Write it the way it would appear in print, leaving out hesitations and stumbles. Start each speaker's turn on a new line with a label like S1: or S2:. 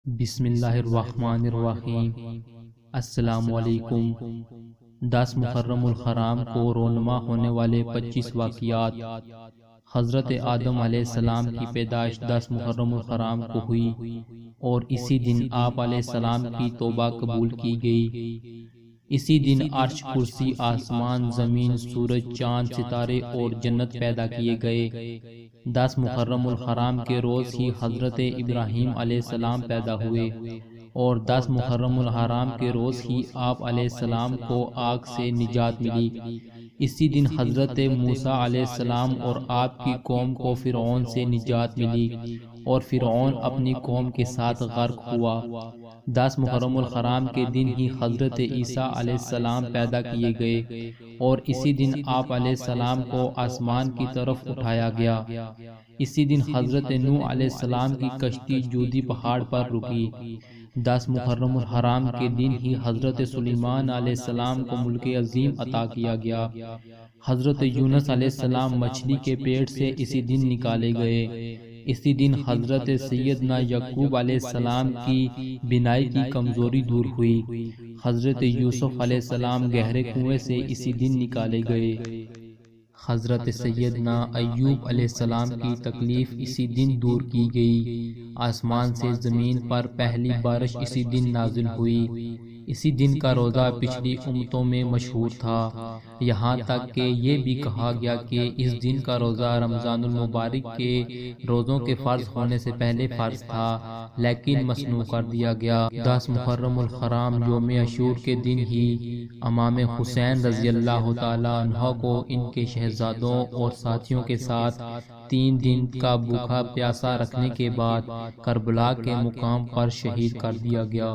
S1: بسم اللہ الرحمن الرحیم۔ السلام علیکم۔ 10 محرم الحرام کو رونما ہونے والے 25 واقعات۔ حضرت آدم علیہ السلام کی پیدائش 10 محرم الحرام کو ہوئی اور اسی دن آپ علیہ السلام کی توبہ قبول کی گئی۔ اسی دن عرش، کرسی، آسمان، زمین، سورج، چاند، ستارے اور جنت پیدا کیے گئے۔ 10 محرم الحرام کے روز ہی حضرت ابراہیم علیہ السلام پیدا ہوئے اور 10 محرم الحرام کے روز ہی آپ علیہ السلام کو آگ سے نجات ملی۔ اسی دن حضرت موسیٰ علیہ السلام اور آپ کی قوم کو فرعون سے نجات ملی اور فرعون اپنی قوم کے ساتھ غرق ہوا۔ 10 محرم الحرام کے دن ہی حضرت عیسیٰ علیہ السلام پیدا کیے گئے اور اسی دن آپ علیہ السلام کو آسمان کی طرف اٹھایا گیا۔ اسی دن حضرت نوح علیہ السلام کی کشتی جودی پہاڑ پر رکی۔ 10 محرم الحرام کے دن ہی حضرت سلیمان علیہ السلام کو ملک عظیم عطا کیا گیا۔ حضرت یونس علیہ السلام مچھلی کے پیٹ سے اسی دن نکالے گئے۔ اسی دن حضرت سیدنا یعقوب علیہ السلام کی بینائی کی کمزوری دور ہوئی۔ حضرت یوسف علیہ السلام گہرے کنویں سے اسی دن نکالے گئے۔ حضرت سیدنا ایوب علیہ السلام کی تکلیف اسی دن دور کی گئی۔ آسمان سے زمین پر پہلی بارش اسی دن نازل ہوئی۔ اسی دن کا روزہ پچھلی امتوں میں مشہور تھا، یہاں تک کہ یہ بھی کہا گیا کہ اس دن کا روزہ رمضان المبارک کے روزوں کے فرض ہونے سے پہلے فرض تھا لیکن مسنون کر دیا گیا۔ 10 محرم الحرام یوم عاشور کے دن ہی امام حسین رضی اللہ تعالی عنہ کو ان کے شہزادوں اور ساتھیوں کے ساتھ 3 دن کا بھوکا پیاسا رکھنے کے بعد کربلا کے مقام پر شہید کر دیا گیا۔